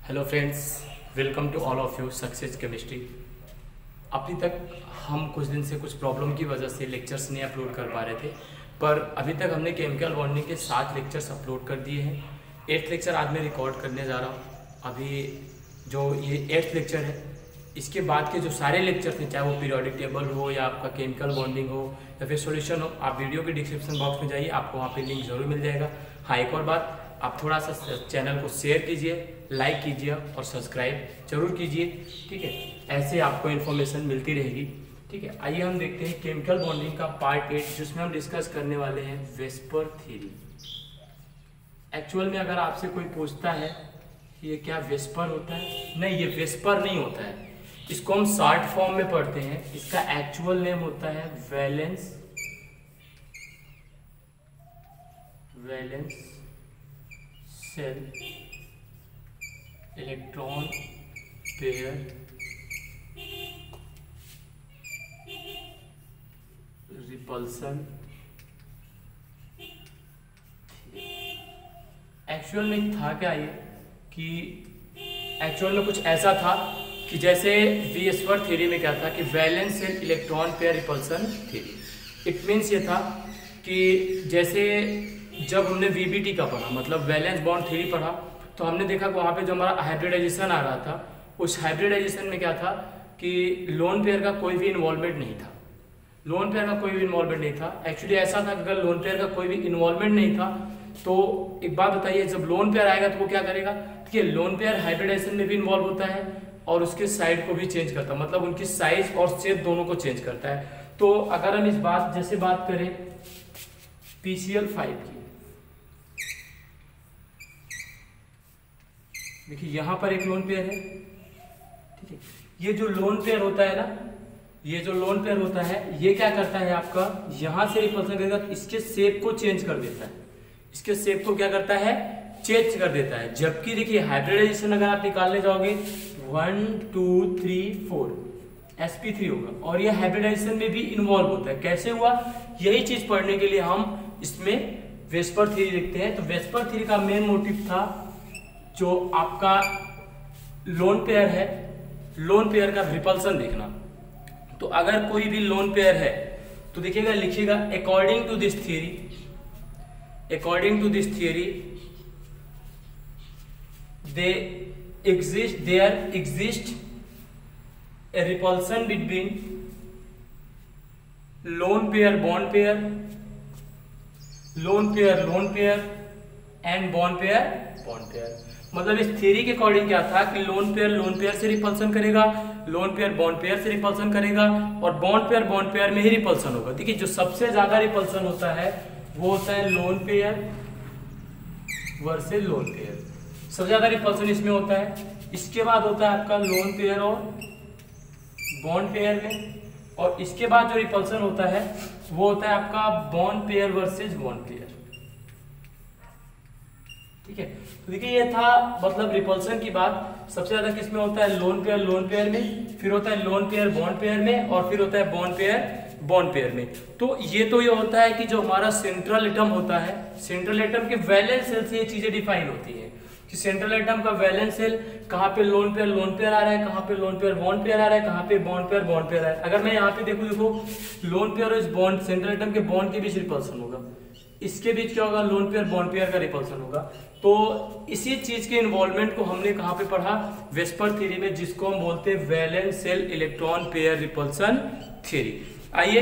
Hello friends, welcome to all of you success chemistry. अभी तक हम कुछ दिन से कुछ प्रॉब्लम की वजह से लेक्चर्स नहीं अपलोड कर पा रहे थे, पर अभी तक हमने केमिकल बॉन्डिंग के 7 लेक्चर्स अपलोड कर दिए हैं। 8th लेक्चर आज मैं रिकॉर्ड करने जा रहा हूँ। अभी जो ये 8th लेक्चर है, इसके बाद के जो सारे लेक्चर थे, चाहे वो पीरियोडिक टेबल हो या आपका केमिकल बॉन्डिंग हो या फिर सॉल्यूशन हो, आप वीडियो के डिस्क्रिप्शन बॉक्स में जाइए, आपको वहाँ पे लिंक जरूर मिल जाएगा। हाँ, एक और बात, आप थोड़ा सा चैनल को शेयर कीजिए, लाइक कीजिए और सब्सक्राइब जरूर कीजिए, ठीक है। ऐसे आपको इन्फॉर्मेशन मिलती रहेगी, ठीक है। आइए हम देखते हैं केमिकल बॉन्डिंग का पार्ट 8, जिसमें हम डिस्कस करने वाले हैं वेस्पर थ्योरी। एक्चुअल में अगर आपसे कोई पूछता है ये क्या वेस्पर होता है, नहीं, ये वेस्पर नहीं होता है। इसको हम शॉर्ट फॉर्म में पढ़ते हैं। इसका एक्चुअल नेम होता है valence shell electron pair repulsion. Actual में था क्या ये, कि एक्चुअल में कुछ ऐसा था कि जैसे वेस्पर थ्योरी में क्या था कि valence shell electron pair repulsion theory. It means ये था कि जैसे जब हमने वीबीटी का पढ़ा, मतलब वैलेंस बॉन्ड थ्योरी पढ़ा, तो हमने देखा कि वहाँ पे जो हमारा हाइब्रिडाइजेशन आ रहा था, उस हाइब्रिडाइजेशन में क्या था कि लोन पेयर का कोई भी इन्वॉल्वमेंट नहीं था। लोन पेयर का कोई भी इन्वॉल्वमेंट नहीं था। एक्चुअली ऐसा था कि अगर लोन पेयर का कोई भी इन्वॉल्वमेंट नहीं था तो एक बात बताइए, जब लोन पेयर आएगा तो वो क्या करेगा, देखिए लोन पेयर हाइब्रिडाइजेशन में भी इन्वॉल्व होता है और उसके साइड को भी चेंज करता है, मतलब उनकी साइज और शेप दोनों को चेंज करता है। तो अगर हम इस बात जैसे बात करें PCl5 की, देखिए यहां पर एक लोन पेयर है, ठीक है। ये जो लोन पेयर होता है ना, ये जो लोन पेयर होता है, ये क्या करता है आपका, यहां से रिपल्सन करेगा तो इसके शेप को चेंज कर देता है। इसके शेप को क्या करता है, चेंज कर देता है। जबकि देखिए हाइब्रिडाइजेशन अगर आप निकालने जाओगे 1 2 3 4 sp3 होगा, और ये हाइब्रिडाइजेशन में भी इन्वॉल्व होता है। कैसे हुआ, यही चीज पढ़ने के लिए हम इसमें वेस्पर थ्योरी देखते हैं। तो वेस्पर थ्योरी का मेन मोटिव था जो आपका लोन पेयर है, लोन पेयर का रिपल्सन देखना। तो अगर कोई भी लोन पेयर है तो देखिएगा, लिखिएगा according to this theory there exist a repulsion between lone pair bond pair, lone pair and bond pair. मतलब इस थ्योरी के अकॉर्डिंग क्या था कि लोन पेयर से रिपल्सन करेगा, लोन पेयर बॉन्ड पेयर से रिपल्सन करेगा, और बॉन्ड पेयर में ही रिपल्सन होगा। देखिए जो सबसे ज्यादा रिपल्सन होता है वो होता है lone pair versus lone pair, सबसे ज्यादा रिपल्सन इसमें होता है। इसके बाद होता है आपका लोन पेयर और बॉन्ड पेयर में, और इसके बाद जो रिपल्सन होता है वो होता है आपका bond pair versus bond pair, ठीक है। तो देखिए ये था मतलब रिपल्सन की बात। सबसे ज्यादा किसमें होता है, लोन पेयर में, फिर होता है लोन पेयर बॉन्ड पेयर में, और फिर होता है बॉन्ड पेयर में। तो ये होता है कि जो हमारा सेंट्रल एटम होता है, सेंट्रल एटम के वैलेंस सेल से ये चीजें डिफाइन होती है कि सेंट्रल एटम का वैलेंस सेल कहाँ पे लोन पेयर आ रहा है, कहाँ पे लोन पेयर बॉन्ड पेयर आ रहा है, कहाँ पे बॉन्ड पेयर आ रहा है। अगर मैं यहाँ पे देखो लोन पेयर और इस बॉन्ड सेंट्रल एटम के बॉन्ड के बीच रिपल्सन होगा, इसके बीच क्या होगा, लोन पेयर बॉन्ड पेयर का रिपल्सन होगा। तो इसी चीज के इन्वॉल्वमेंट को हमने कहाँ पे पढ़ा, वेस्पर थ्योरी में, जिसको हम बोलते हैं valence shell electron pair repulsion theory. आइए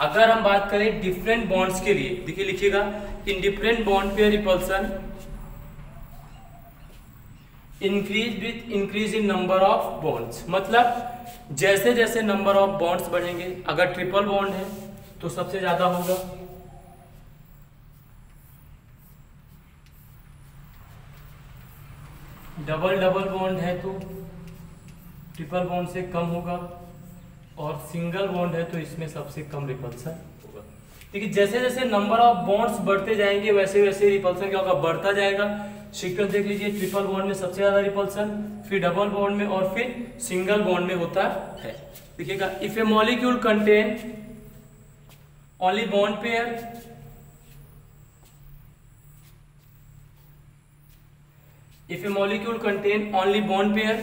अगर हम बात करें डिफरेंट बॉन्ड्स के लिए, देखिए लिखिएगा in different bond pair repulsion increase in number of bonds. मतलब जैसे जैसे नंबर ऑफ बॉन्ड्स बढ़ेंगे, अगर ट्रिपल बॉन्ड है तो सबसे ज्यादा होगा, डबल बॉन्ड है तो ट्रिपल बॉन्ड से कम होगा, और सिंगल बॉन्ड है तो इसमें सबसे कम रिपल्सन होगा। देखिए जैसे जैसे नंबर ऑफ बॉन्ड्स बढ़ते जाएंगे वैसे वैसे रिपल्सन क्या होगा, बढ़ता जाएगा। सीक्वेंस देख लीजिए, ट्रिपल बॉन्ड में सबसे ज्यादा रिपल्सन, फिर डबल बॉन्ड में, और फिर सिंगल बॉन्ड में होता है। देखिएगा if a molecule contain only bond pair If a molecule contain only bond pair,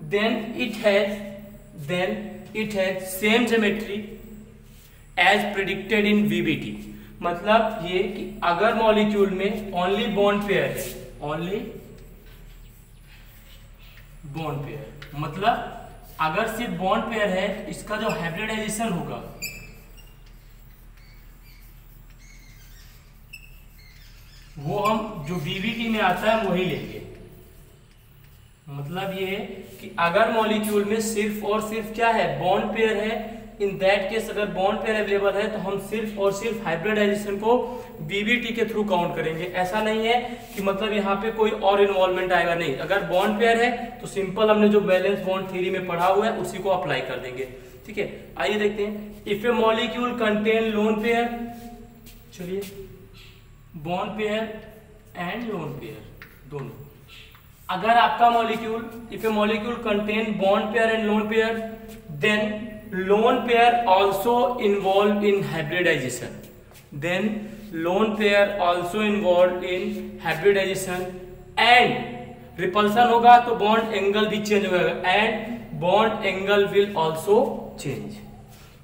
then it has same geometry as predicted in VBT. मतलब ये कि अगर मॉलिक्यूल में ओनली बॉन्ड पेयर है, ओनली बॉन्ड पेयर मतलब अगर सिर्फ बॉन्ड पेयर है, इसका जो हाइब्रिडाइजेशन होगा वो हम जो VBT में आता है वही लेंगे। मतलब ये है कि अगर मॉलिक्यूल में सिर्फ और सिर्फ क्या है, बॉन्ड पेयर है, इन दैट केस अगर बॉन्ड पेयर अवेलेबल है तो हम सिर्फ और सिर्फ हाइब्रिडाइजेशन को VBT के थ्रू काउंट करेंगे। ऐसा नहीं है कि मतलब यहाँ पे कोई और इन्वॉल्वमेंट आएगा, नहीं। अगर बॉन्ड पेयर है तो सिंपल हमने जो बैलेंस बॉन्ड थ्योरी में पढ़ा हुआ है उसी को अप्लाई कर देंगे। ठीक है, आइए देखते हैं। If a molecule contain lone pair, चलिए bond pair and lone pair दोनों, अगर आपका molecule, if a molecule contain bond pair and lone pair, then lone pair also involved in hybridization, then lone pair also involved in hybridization and repulsion होगा तो bond angle भी change होगा and bond angle will also change,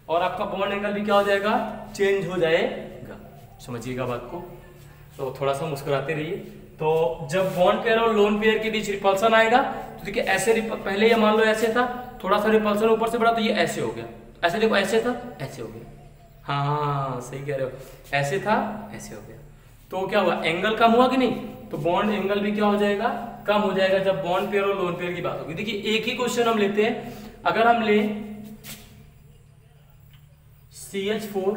और आपका bond angle भी क्या हो जाएगा, change हो जाएगा। समझिएगा बात को, तो थोड़ा सा मुस्कुराते रहिए। तो जब बॉन्ड पेयर और लोन पेयर के बीच रिपल्सन आएगा तो देखिए ऐसे, पहले ये मान लो ऐसे था, थोड़ा सा रिपल्सन ऊपर से बढ़ा तो ये ऐसे हो गया, ऐसे देखो ऐसे था ऐसे हो गया। हाँ सही कह रहे हो, ऐसे था ऐसे हो गया, तो क्या हुआ, एंगल कम हुआ कि नहीं, तो बॉन्ड एंगल भी क्या हो जाएगा, कम हो जाएगा जब बॉन्ड पेयर और लोन पेयर की बात होगी। देखिए एक ही क्वेश्चन हम लेते हैं, अगर हम ले CH4,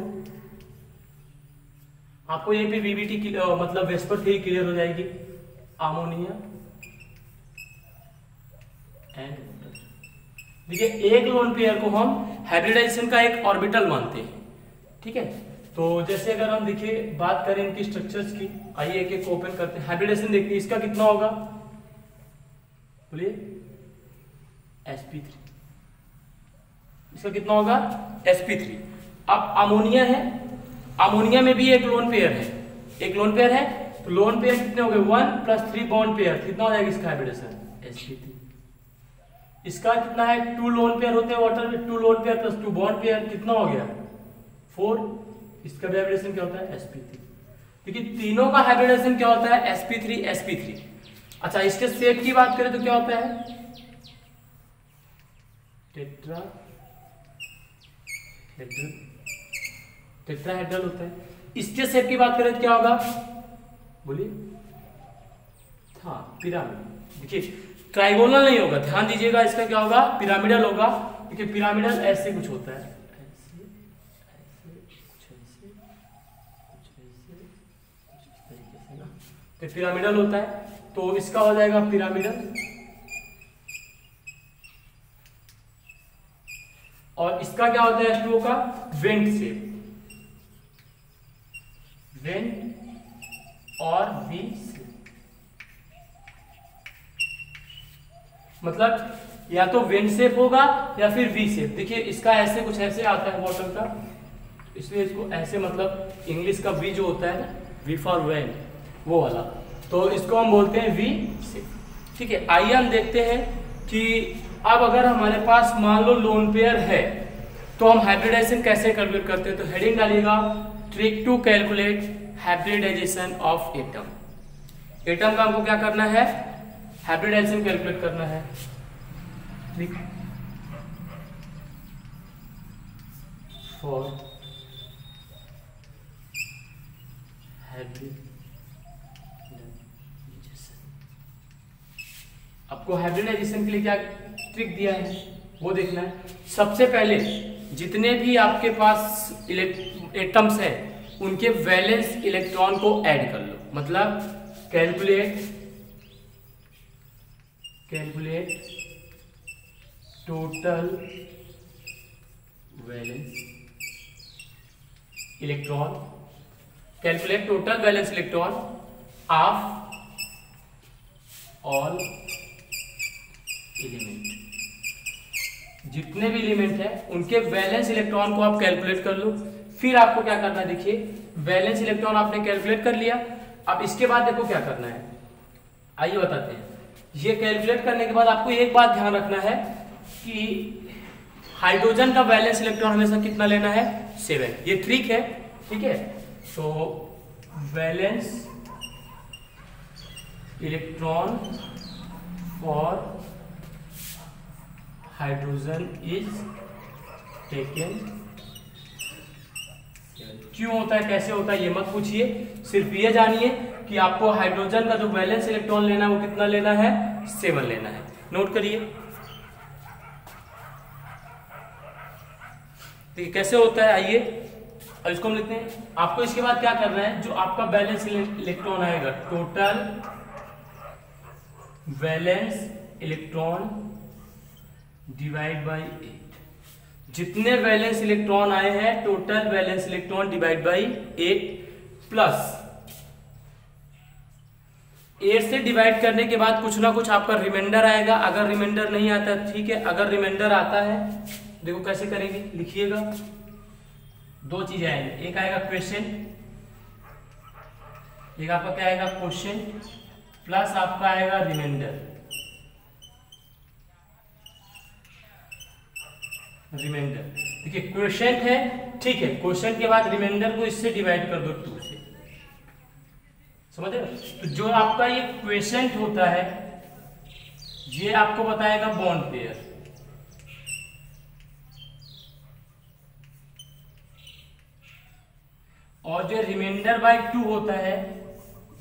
आपको यहीं पे VBT मतलब वेस्पर थ्योरी क्लियर हो जाएगी, अमोनिया एंड वाटर। देखिए एक लोन पेयर को हम हाइब्रिडाइजेशन का एक ऑर्बिटल मानते हैं। ठीक है, तो जैसे अगर हम देखिए बात करें इनकी स्ट्रक्चर्स की, आइए एक एक ओपन करते हैं, हाइब्रिडाइजेशन देखते हैं, इसका कितना होगा, बोलिए sp3, इसका कितना होगा sp3। अब अमोनिया है, अमोनिया में भी एक लोन पेयर है, एक लोन पेयर है, तो लोन पेयर कितने हो गए, 1 + 3 बॉन्ड पेयर, कितना हो जाएगा इसका हाइब्रिडेशन, sp3। इसका कितना है, 2 लोन पेयर होते हैं वाटर में, 2 लोन पेयर + 2 बॉन्ड पेयर, कितना हो गया 4। इसका भी हाइब्रिडेशन क्या होता है, sp3। देखिए तीनों का हाइब्रिडेशन क्या होता है, sp3 sp3। अच्छा इसके शेप की बात करें तो क्या होता है, टेट्राहेड्रल होता है। इसके शेप की बात करें तो क्या होगा, बोलिए, हाँ पिरामिड। देखिए ट्राइगोनल नहीं होगा, ध्यान दीजिएगा, इसका क्या होगा, पिरामिडल होगा। देखिए पिरामिडल ऐसे कुछ होता है, ऐसे ऐसे कुछ ऐसे कुछ ऐसे कुछ इस तरीके से ना, तो पिरामिडल होता है, तो इसका हो जाएगा पिरामिडल। और इसका क्या होता है, H2O का वेंट शेप, वेंट और वी शेप, मतलब या तो वेंट शेप होगा या फिर वी शेप। देखिए इसका ऐसे कुछ ऐसे आता है बॉटम का, इसलिए इसको ऐसे, मतलब इंग्लिश का वी जो होता है ना, वी फॉर वेन, वो वाला, तो इसको हम बोलते हैं वी शेप। ठीक है, आइए हम देखते हैं कि अब अगर हमारे पास मान लो लोन पेयर है तो हम हाइब्रिडाइजेशन कैसे कैलकुलेट करते हैं। तो हेडिंग डालिएगा, trick to calculate hybridization of atom. Atom का हमको क्या करना है, हाइब्रिडाइजेशन कैलकुलेट करना है। ट्रिक फॉर हाइब्रिडाइजेशन, आपको हाइब्रिडाइजेशन के लिए क्या ट्रिक दिया है वो देखना है। सबसे पहले जितने भी आपके पास एटम्स है उनके वैलेंस इलेक्ट्रॉन को ऐड कर लो, मतलब calculate total valence electron, calculate total valence electron of all element. जितने भी एलिमेंट है उनके वैलेंस इलेक्ट्रॉन को आप कैलकुलेट कर लो। फिर आपको क्या करना है, देखिए वैलेंस इलेक्ट्रॉन आपने कैलकुलेट कर लिया। अब इसके बाद देखो क्या करना है, आइए बताते हैं। ये कैलकुलेट करने के बाद आपको एक बात ध्यान रखना है कि हाइड्रोजन का वैलेंस इलेक्ट्रॉन हमेशा कितना लेना है, 7। ये ट्रिक है, ठीक है। तो valence electron for hydrogen is taken. क्यों होता है, कैसे होता है, ये मत पूछिए, सिर्फ ये जानिए कि आपको हाइड्रोजन का जो वैलेंस इलेक्ट्रॉन लेना है वो कितना लेना है, 7 लेना है। नोट करिए। ठीक है, कैसे होता है, आइए अब इसको हम लिखते हैं। आपको इसके बाद क्या करना है, जो आपका बैलेंस इलेक्ट्रॉन आएगा, total valence electron divide by 8। जितने वैलेंस इलेक्ट्रॉन आए हैं, total valence electron divide by 8 plus 8 से डिवाइड करने के बाद कुछ ना कुछ आपका रिमाइंडर आएगा। अगर रिमाइंडर नहीं आता ठीक है, अगर रिमाइंडर आता है देखो कैसे करेंगे, लिखिएगा। दो चीजें आएंगी, एक आएगा क्वेश्चन, एक आपका क्या आएगा, क्वेश्चन, प्लस आपका आएगा रिमाइंडर। रिमाइंडर देखिए क्वेश्चन है, ठीक है, क्वेश्चन के बाद रिमाइंडर को इससे डिवाइड कर दो 2 से, समझ रहे हो। तो जो आपका ये क्वेश्चन होता है ये आपको बताएगा बॉन्ड पेयर, और जो रिमाइंडर बाय 2 होता है,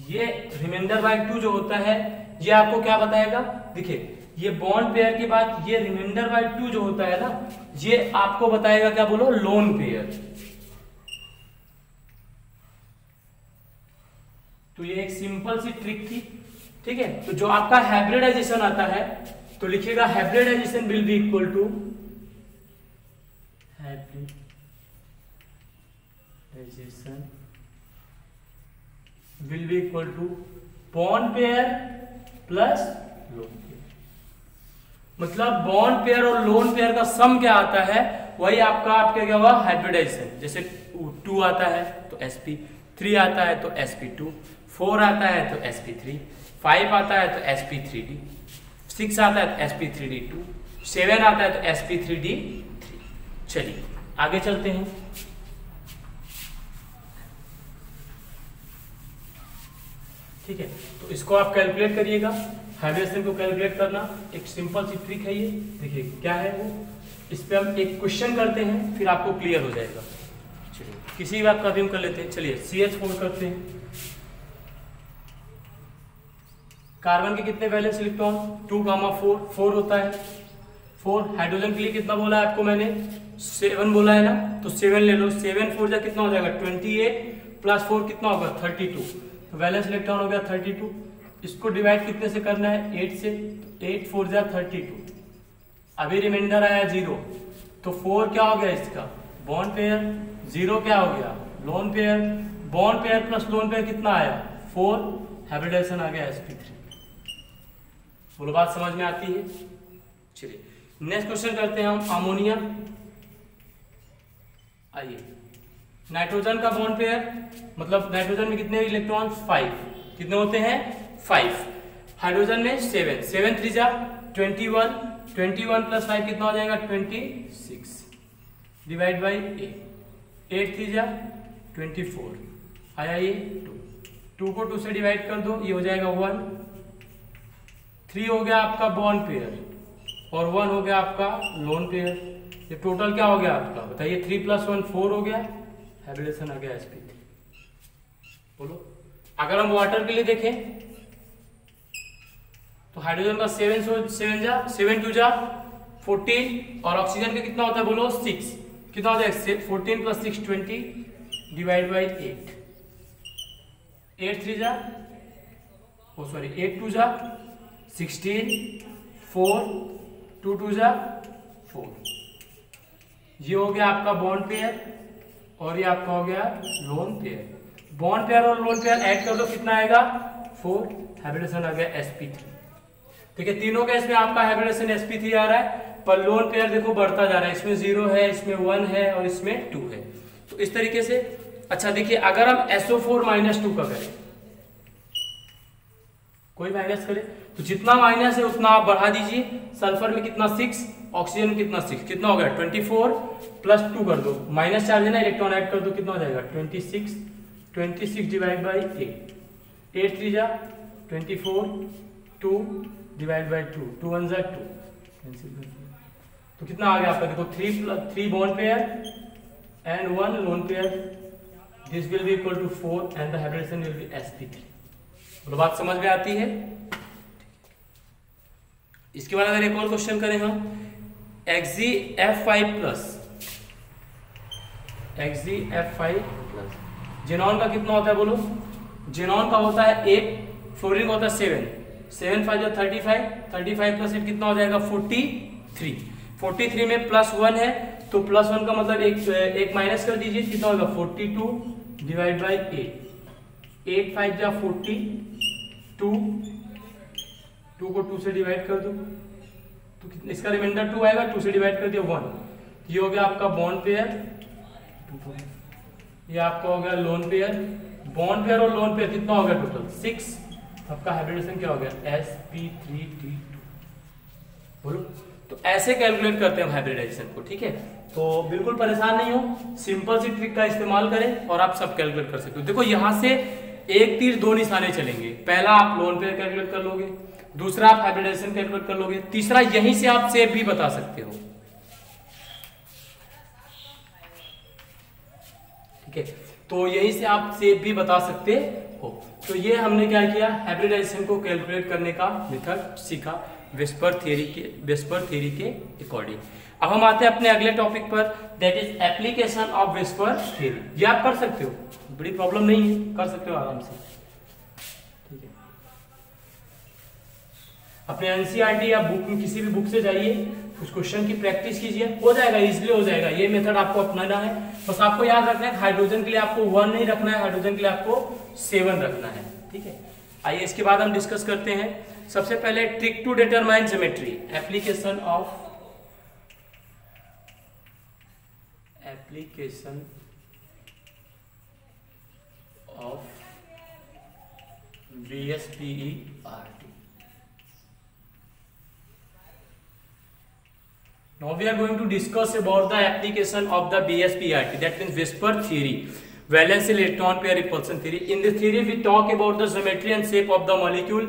ये रिमाइंडर बाय 2 जो होता है ये आपको क्या बताएगा, देखिए ये बॉन्ड पेयर के बाद ये रिमाइंडर बाय 2 जो होता है ना, ये आपको बताएगा क्या, बोलो, लोन पेयर। तो ये एक सिंपल सी ट्रिक थी, ठीक है। तो जो आपका हाइब्रिडाइजेशन आता है तो लिखिएगा hybridization will be equal to, hybridization will be equal to bond pair plus lone pair. मतलब बॉन्ड पेयर और लोन पेयर का सम क्या आता है, वही आपका क्या हुआ, हाइब्रिडाइजेशन। जैसे 2 आता है तो sp3 आता है तो sp2, 4 आता है तो sp3, 5 आता है तो sp3d, 6 आता है तो sp3d2, 7 आता है तो sp3d3। चलिए आगे चलते हैं। ठीक है, तो इसको आप कैलकुलेट करिएगा। हाइब्रिडेशन को कैलकुलेट करना एक सिंपल सी ट्रिक है ये। देखिए क्या है वो, इस पे हम एक क्वेश्चन करते हैं फिर आपको क्लियर हो जाएगा। चलिए किसी बात का भी हम कर लेते हैं। चलिए CH4 करते हैं। कार्बन के कितने वैलेंस इलेक्ट्रॉन, 2,4 होता है। 4 हाइड्रोजन के लिए कितना बोला है आपको मैंने, 7 बोला है ना, तो 7 ले लो। 7 4 कितना हो जाएगा, 28 प्लस 4 कितना होगा, 32। तो वैलेंस इलेक्ट्रॉन हो गया 32। इसको डिवाइड कितने से करना है, 8 से। 8 4 32। अभी रिमाइंडर आया 0, तो 4 क्या हो गया इसका, बॉन्ड पेयर, 0 क्या हो गया, loan pair. Bond pair plus lone pair कितना आया, 4, हाइब्रिडाइजेशन आ गया sp3। बोलो बात समझ में आती है। चलिए नेक्स्ट क्वेश्चन करते हैं हम, अमोनिया। आइए, नाइट्रोजन का बॉन्ड पेयर, मतलब नाइट्रोजन में कितने इलेक्ट्रॉन, 5। कितने होते हैं, 5। हाइड्रोजन में 7, 7 3 जा 21, 21 प्लस 5 कितना हो जाएगा, 26 डिवाइड बाई 8, 8 3 जा 24 आया ये 2 को 2 से डिवाइड कर दो, ये हो जाएगा 1। 3 हो गया आपका बॉन्ड पेयर और 1 हो गया आपका लोन पेयर। ये टोटल क्या हो गया आपका, बताइए, 3 + 1 4 हो गया, हाइब्रिडेशन आ गया sp3। बोलो, अगर हम वाटर के लिए देखें तो हाइड्रोजन का 7 2 जा 14, और ऑक्सीजन का कितना होता है, बोलो 6। कितना हो जाएगा, 14 + 6 20 डिवाइड बाई 8। 8 3 जा, ओ सॉरी 8 2 जा 16, 4 2 2 जा 4। ये हो गया आपका बॉन्ड पेयर और ये आपका हो गया लोन पेयर। बॉन्ड पेयर और लोन पेयर ऐड कर दो, कितना आएगा, 4, हाइब्रिडेशन आ गया sp3। ठीक है, तीनों का इसमें आपका हाइब्रिडेशन sp3 आ रहा है, पर लोन पेयर देखो बढ़ता जा रहा है, इसमें 0 है, इसमें 1 है और इसमें 2 है। तो इस तरीके से। अच्छा देखिए, अगर हम SO4 - 2 का करें, कोई माइनस करे तो जितना माइनस है उतना आप बढ़ा दीजिए। सल्फर में कितना 6, ऑक्सीजन में कितना 6, कितना हो गया 24 प्लस 2 कर दो, माइनस चार्ज है ना, इलेक्ट्रॉन ऐड कर दो, कितना हो जाएगा 26 डिवाइड बाई 8 3 जा 24, 2 डिवाइड बाई 2, 2 1 जा 2, तो कितना आ गया आपका, देखो 3 bond pair and 1 lone pair, this will be equal to 4 and the hybridization will be sp3। बोलो बात समझ में आती है। इसके बाद अगर एक और क्वेश्चन करें हम, XgF5 प्लस जेनॉन का कितना होता है बोलो, जेनॉन का होता है 8, फ्लोरीन का होता है 7 5 35 प्लस 8 कितना हो जाएगा 43 में प्लस 1 है तो प्लस 1 का मतलब एक माइनस कर दीजिए, कितना होगा 42 डिवाइड बाई 8 5 जा 40, 2 को 2 से डिवाइड कर दो तो कितना, इसका रिमाइंडर 2 आएगा, 2 से डिवाइड कर दिया 1, ये हो गया आपका बॉन्ड पेयर, ये आपका हो गया लोन पेयर, बॉन्ड पेयर और लोन पेयर कितना हो गया टोटल 6, आपका हाइब्रिडेशन क्या हो गया sp3d2। बोलो, तो ऐसे कैलकुलेट करते हैं हम हाइब्रिडाइजेशन को, ठीक है। तो बिल्कुल परेशान नहीं हो, सिंपल सी ट्रिक का इस्तेमाल करें और आप सब कैलकुलेट कर सकते हो। देखो यहां से एक तीर दो निशाने चलेंगे, पहला आप लोन पेयर कैलकुलेट कर लोगे, दूसरा आप हाइब्रिडाइजेशन कैलकुलेट कर लोगे, तीसरा यहीं से आप शेप भी बता सकते हो, ठीक है। तो यहीं से आप शेप भी बता सकते हो। तो ये हमने क्या किया, हाइब्रिडाइजेशन को कैलकुलेट करने का मेथड सीखा वेस्पर थ्योरी के अकॉर्डिंग। अब हम आते हैं अपने अगले टॉपिक पर, that is application of VSEPR theory. ये आप कर सकते हो, बड़ी प्रॉब्लम नहीं है, कर सकते हो आराम से, ठीक है। अपने एनसीईआरटी या बुक में किसी भी बुक से जाइए, उस क्वेश्चन की प्रैक्टिस कीजिए, हो जाएगा, इजीली हो जाएगा। ये मेथड आपको अपनाना है, बस आपको याद रखना है हाइड्रोजन के लिए आपको 1 नहीं रखना है, हाइड्रोजन के लिए आपको 7 रखना है, ठीक है। आइए इसके बाद हम डिस्कस करते हैं। सबसे पहले trick to determine geometry, application of VSPERT। Now we are going to discuss about the application of the VSPERT, that means Whisper theory, valence electron pair repulsion theory. In this theory we talk about the geometry and shape of the molecule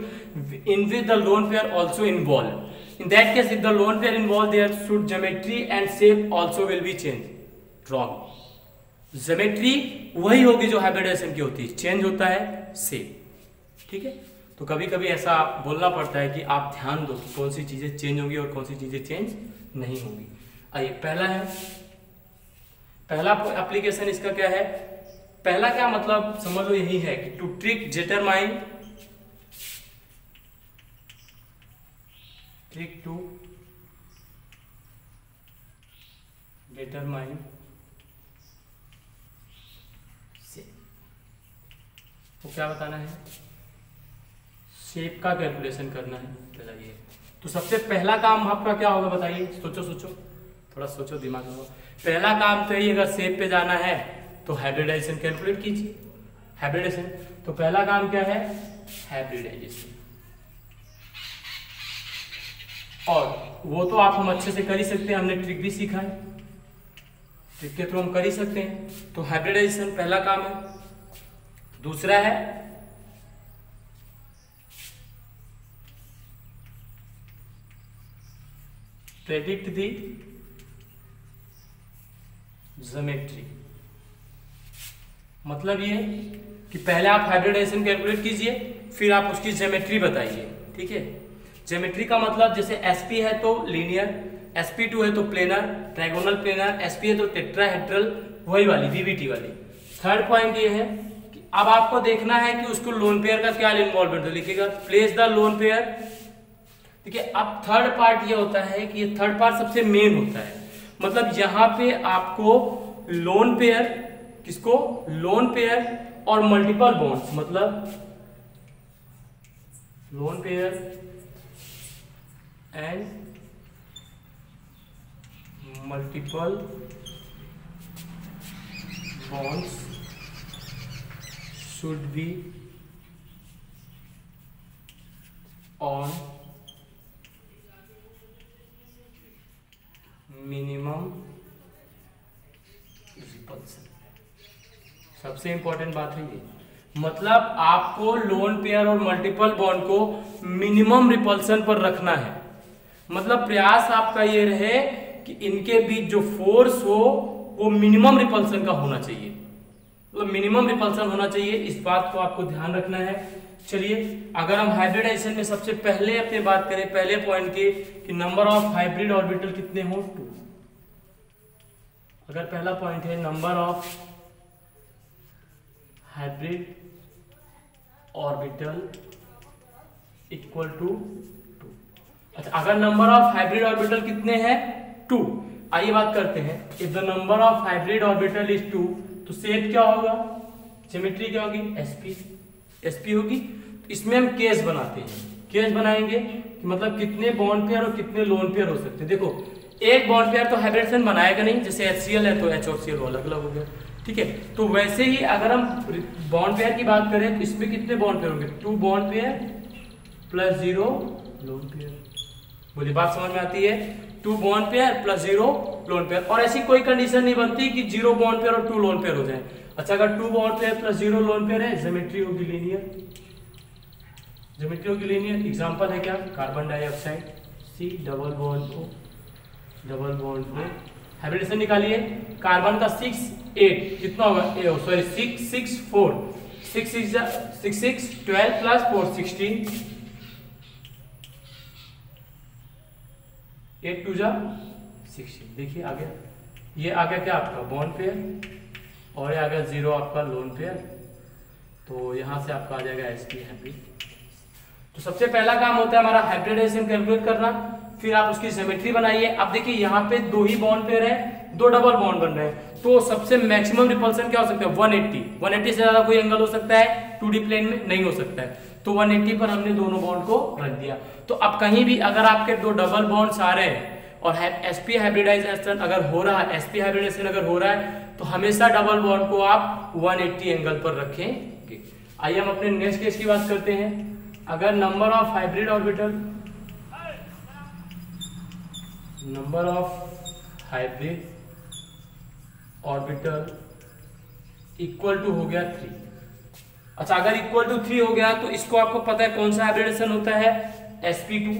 in which the lone pair also involved. In that case, if the lone pair involved, there should geometry and shape also will be changed. Wrong. Geometry वही होगी जो hybridisation की होती है, change होता है shape, ठीक है। तो कभी कभी ऐसा बोलना पड़ता है कि आप ध्यान दो कि कौन सी चीजें चेंज होंगी और कौन सी चीजें चेंज नहीं होंगी। आइए पहला एप्लीकेशन इसका क्या है, पहला क्या मतलब समझ लो यही है कि टू ट्रिक टू डिटरमाइन तो क्या बताना है, शेप का कैलकुलेशन करना है पहला ये। तो सबसे पहला काम आपका क्या होगा बताइए, सोचो थोड़ा सोचो, दिमाग में। पहला काम तो ये, अगर शेप पे जाना है तो हाइब्रिडाइजेशन कैलकुलेट कीजिए, हाइब्रिडेशन। तो पहला काम क्या है, हाइब्रिडाइजेशन, और वो तो हम अच्छे से कर ही सकते हैं, हमने ट्रिक भी सीखा है, ट्रिक के थ्रू हम कर ही सकते हैं। तो हाइब्रिडाइजेशन पहला काम है। दूसरा है प्रेडिक्ट दी ज्योमेट्री, मतलब ये कि पहले आप हाइब्रिडाइजेशन कैलकुलेट कीजिए, फिर आप उसकी ज्योमेट्री बताइए, ठीक है। ज्योमेट्री का मतलब जैसे sp है तो लीनियर, sp2 है तो प्लेनर, ट्रायगोनल प्लेनर, sp है तो टेट्राहेड्रल, वही वाली VBT वाली। थर्ड पॉइंट ये है कि अब आपको देखना है कि उसको लोन पेयर का क्या इन्वॉल्वमेंट है, लिखिएगा प्लेस द लोन पेयर, ठीक है। अब थर्ड पार्ट ये होता है कि ये थर्ड पार्ट सबसे मेन होता है, मतलब यहां पे आपको लोन पेयर, किसको, लोन पेयर और मल्टीपल बॉन्ड्स, मतलब loan pair and multiple bonds should be on minimum repulsion. सबसे इंपॉर्टेंट बात है ये, मतलब आपको लोन पेयर और मल्टीपल बॉन्ड को मिनिमम रिपल्सन पर रखना है। मतलब प्रयास आपका ये रहे कि इनके बीच जो फोर्स हो वो मिनिमम रिपल्सन का होना चाहिए, मतलब मिनिमम रिपल्सन होना चाहिए, इस बात को आपको ध्यान रखना है। चलिए अगर हम हाइब्रिडाइजेशन में सबसे पहले अपने बात करें पहले पॉइंट की कि नंबर ऑफ हाइब्रिड ऑर्बिटल कितने हो 2। अगर पहला पॉइंट है number of hybrid orbital equal to 2। अच्छा अगर नंबर ऑफ हाइब्रिड ऑर्बिटल कितने हैं 2, आइए बात करते हैं। If the number of hybrid orbital is 2 तो शेप क्या होगा, ज्योमेट्री क्या होगी, sp होगी। तो इसमें हम केस बनाते हैं, केस बनाएंगे कि मतलब कितने बॉन्ड पेयर और कितने लोन पेयर हो सकते हैं। देखो एक बॉन्ड पेयर तो हाइब्रिडेशन बनाएगा नहीं, जैसे HCl है तो H और Cl अलग अलग हो गया, ठीक है। तो वैसे ही अगर हम बॉन्ड पेयर की बात करें तो इसमें कितने बॉन्ड पेयर होंगे, 2 bond pair plus 0 lone pair. बोलिए बात समझ में आती है, 2 bond pair plus 0 lone pair. और ऐसी कोई कंडीशन नहीं बनती कि 0 बॉन्ड पेयर और 2 लोन पेयर हो जाए। अच्छा अगर 2 bond pair plus 0 lone pair है, ज्योमेट्री होगी लीनियर, ज्योमेट्री होगी लीनियर। एग्जांपल है क्या, carbon dioxide C double bond O double bond O। Hybridization निकालिए, कार्बन का 6 8 कितना होगा, 6 6 4 6 6 12 प्लस 4 16 8 2 जा 16। देखिए आ गया, ये आ गया क्या आपका बॉन्ड पेयर और ये आ गया 0 आपका लोन पेयर। तो यहां से आपका आ जाएगा sp हाइब्रिड। तो सबसे पहला काम होता है हमारा हाइब्रिडाइजेशन कैलकुलेट करना, फिर आप उसकी ज्योमेट्री बनाइए। अब देखिए यहाँ पे 2 ही बॉन्ड पेयर है, 2 डबल बॉन्ड बन रहे हैं, तो सबसे मैक्सिमम रिपल्सन क्या हो सकता है 180 से ज्यादा कोई एंगल हो सकता है 2D प्लेन में, नहीं हो सकता है। तो 180 पर हमने दोनों बॉन्ड को रख दिया। तो अब कहीं भी अगर आपके 2 डबल बॉन्ड्स आ रहे हैं और sp हाइब्रिडाइजेशन अगर हो रहा है, sp हाइब्रिडाइजेशन अगर हो रहा है तो हमेशा डबल बॉन्ड को आप 180 एंगल पर रखेंगे। आइए हम अपने नेक्स्ट केस की बात करते हैं। अगर number of hybrid orbital, number of hybrid orbital equal to हो गया 3। अच्छा अगर इक्वल टू 3 हो गया तो इसको आपको पता है कौन सा हाइब्रिडेशन होता है, sp2।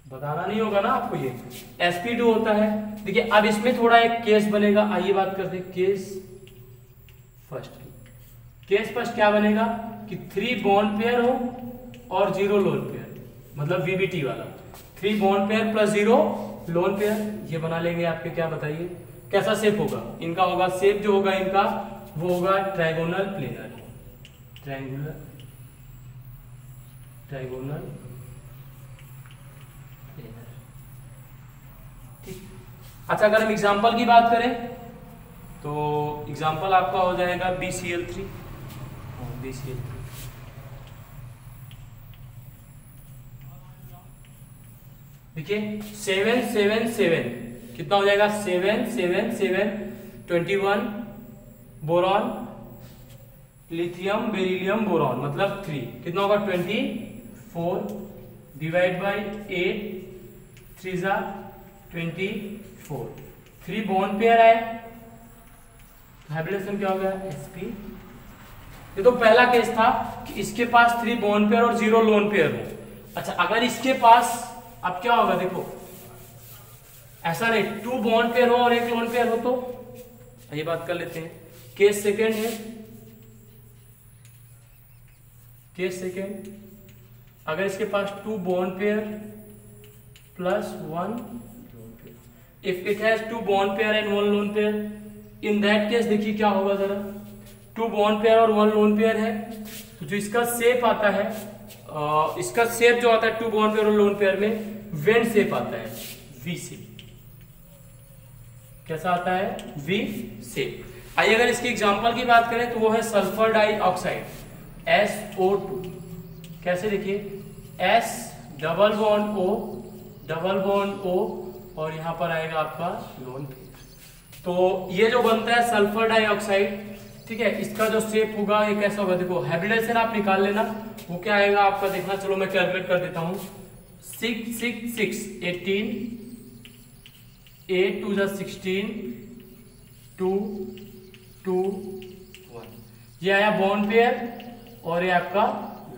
बताना नहीं होगा ना आपको, ये sp2 होता है। देखिए अब इसमें थोड़ा एक केस बनेगा, आइए बात करते हैं केस फर्स्ट की। केस फर्स्ट क्या बनेगा कि 3 बॉन्ड पेयर हो और 0 लोन पेयर, मतलब VBT वाला 3 bond pair plus 0 lone pair. ये बना लेंगे आपके, क्या बताइए कैसा शेप होगा इनका, होगा शेप जो होगा इनका वो होगा trigonal planar, triangular trigonal planar, ठीक। अच्छा अगर हम एग्जांपल की बात करें तो एग्जांपल आपका हो जाएगा BCl3। देखिए 7 7 7 कितना हो जाएगा, 7 7 7 21 बोरॉन लिथियम बेरिलियम बोरॉन, मतलब 3 कितना होगा 24 डिवाइड बाई 8 3 जा 24। 3 बॉन्ड पेयर है, हाइब्रिडेशन क्या हो गया sp। ये तो पहला केस था कि इसके पास 3 बॉन्ड पेयर और 0 लोन पेयर हो। अच्छा अगर इसके पास अब क्या होगा, देखो ऐसा नहीं 2 बॉन्ड पेयर हो और 1 लोन पेयर हो, तो ये बात कर लेते हैं। केस सेकेंड है, केस सेकेंड अगर इसके पास 2 bond pair plus 1 lone pair, if it has 2 bond pair and 1 lone pair, in that case देखिए क्या होगा जरा, 2 बॉन्ड पेयर और 1 लोन पेयर है, तो जो इसका शेप आता है, इसका शेप जो आता है 2 बॉन्ड पेयर और लोन पेयर में वेन शेप आता है, V शेप। कैसा आता है, V शेप। आइए अगर इसकी एग्जांपल की बात करें तो वो है सल्फर डाइऑक्साइड SO2। कैसे देखिए, S डबल बॉन्ड O और यहां पर आएगा आपका लोन पेयर। तो ये जो बनता है सल्फर डाइऑक्साइड, ठीक है, इसका जो शेप होगा ये कैसा होगा, देखो हाइब्रिडाइजेशन आप निकाल लेना, वो क्या आएगा आपका देखना, चलो मैं कैलकुलेट कर देता हूँ। 6 6 6 18, 8 2 16, 2 2 1, ये आया बॉन्ड पेयर और ये आपका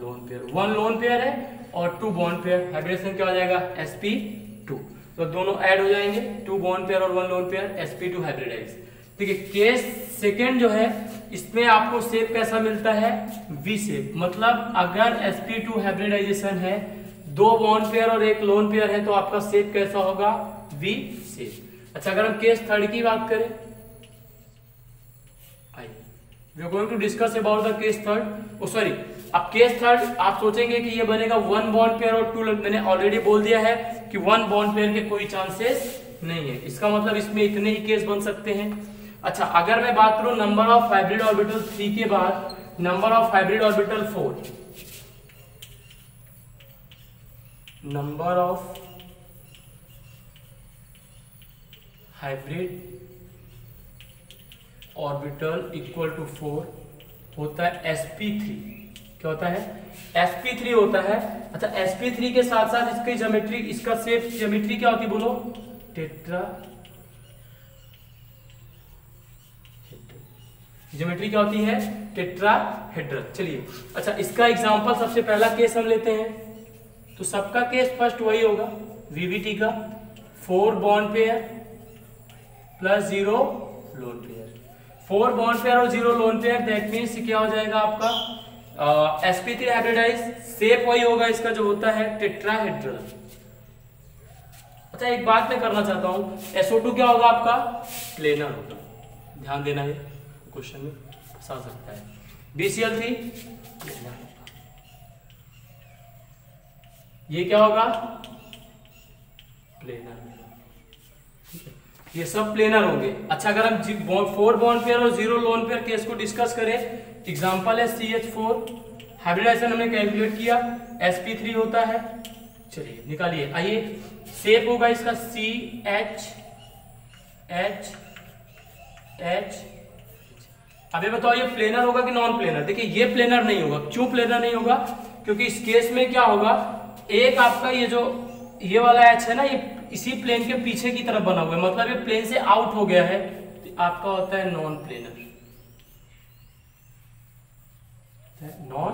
लोन पेयर। 1 लोन पेयर है और 2 बॉन्ड पेयर, हाइब्रिडेशन क्या हो जाएगा sp2, तो दोनों ऐड हो जाएंगे, 2 बॉन्ड पेयर और 1 लोन पेयर, sp2 हाइब्रिडाइज। ठीक है, केस सेकेंड जो है इसमें आपको शेप कैसा मिलता है, वी शेप। मतलब अगर sp2 हाइब्रिडाइजेशन है, 2 बॉन्ड पेयर और 1 लोन पेयर है, तो आपका शेप कैसा होगा, वी शेप। अच्छा, अगर हम केस थर्ड की बात करें, we are going to discuss about the case third. Sorry, अब केस थर्ड आप सोचेंगे कि ये बनेगा 1 बॉन्ड पेयर और 2 लोन। मैंने ऑलरेडी बोल दिया है कि 1 बॉन्ड पेयर के कोई चांसेस नहीं है, इसका मतलब इसमें इतने ही केस बन सकते हैं। अच्छा, अगर मैं बात करूं नंबर ऑफ हाइब्रिड ऑर्बिटल 3 के बाद number of hybrid orbital 4, number of hybrid orbital equal to 4 होता है sp3। क्या होता है, sp3 होता है। अच्छा, sp3 के साथ साथ इसकी ज्योमेट्री, इसका शेप ज्योमेट्री क्या होती है बोलो, टेट्रा ज्योमेट्री क्या होती है, टेट्राहेड्रल। चलिए, अच्छा इसका एग्जांपल सबसे पहला केस हम लेते हैं, तो सबका केस फर्स्ट वही होगा वीवीटी का, 4 bond pair plus 0 lone pair. 4 bond pair और 0 लोन पेयर, दैट मीन्स क्या हो जाएगा आपका sp3 हाइब्रिडाइज। शेप वही होगा इसका जो होता है टेट्राहेड्रल। अच्छा, एक बात मैं करना चाहता हूं, SO2 क्या होगा आपका, प्लेनर होगा, ध्यान देना है, क्वेश्चन में फंसा सकता है। BCl3 ये क्या होगा, प्लेनर। ठीक है, ये सब प्लेनर होंगे। अच्छा, अगर हम 4 बॉन्ड पेयर और 0 लोन पेयर केस को डिस्कस करें, एग्जांपल है CH4 हाइब्रिडाइजेशन हमने कैलकुलेट किया, sp3 होता है। चलिए निकालिए, आइए शेप होगा इसका CH H H। अब ये बताओ ये प्लेनर होगा कि नॉन प्लेनर। देखिए ये प्लेनर नहीं होगा, क्यों प्लेनर नहीं होगा, क्योंकि इस केस में क्या होगा, एक आपका ये जो ये वाला H है ना, ये इसी प्लेन के पीछे की तरफ बना हुआ है, मतलब ये प्लेन से आउट हो गया है, तो आपका होता है नॉन प्लेनर, नॉन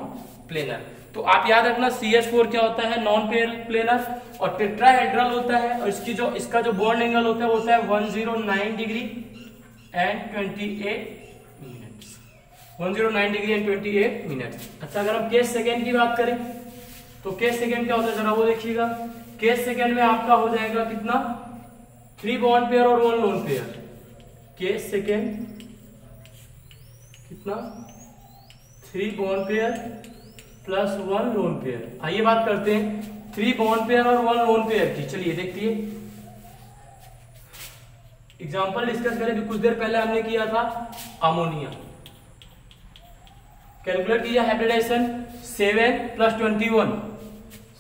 प्लेनर। तो आप याद रखना CH4 क्या होता है, नॉन प्लेनर, और टेट्राहेड्रल होता है, और इसका जो बॉन्ड एंगल होता है वो होता है 109 degree and 28 minutes, 109 degree and 28 minutes. अच्छा, अगर हम केस सेकेंड की बात करें, तो केस सेकेंड क्या होता है जरा वो देखिएगा। केस सेकेंड में आपका हो जाएगा कितना, 3 बॉन्ड पेयर और 1 लोन पेयर। केस सेकेंड कितना, 3 bond pair plus 1 lone pair. आइए बात करते हैं 3 बॉन्ड पेयर और 1 लोन पेयर की। चलिए देखिए, एग्जांपल डिस्कस करें। कुछ देर पहले हमने किया था अमोनिया, कैलकुलेट किया हाइब्रिडाइजेशन 7 + 21,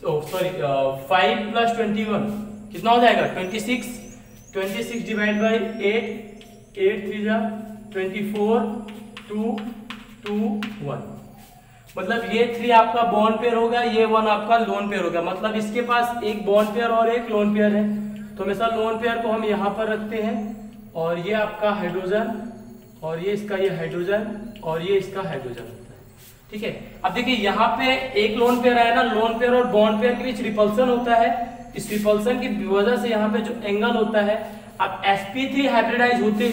सॉरी 5 + 21 कितना हो जाएगा, 26। 26 डिवाइड बाई 8, 8 3 जा 24, 2 2 1। मतलब ये 3 आपका बॉन्ड पेयर होगा, ये 1 आपका लोन पेयर होगा। मतलब इसके पास एक बॉन्ड पेयर और एक लोन पेयर है, तो हमेशा लोन पेयर को हम यहाँ पर रखते हैं, और ये आपका हाइड्रोजन, और ये इसका ये हाइड्रोजन, और ये इसका हाइड्रोजन होता है। ठीक है, अब देखिए यहाँ पे एक लोन पेयर आया ना, लोन पेयर और बॉन्ड पेयर के बीच रिपल्सन होता है, इस रिपल्सन की वजह से यहाँ पे जो एंगल होता है, अब sp3 हाइब्रिडाइज होते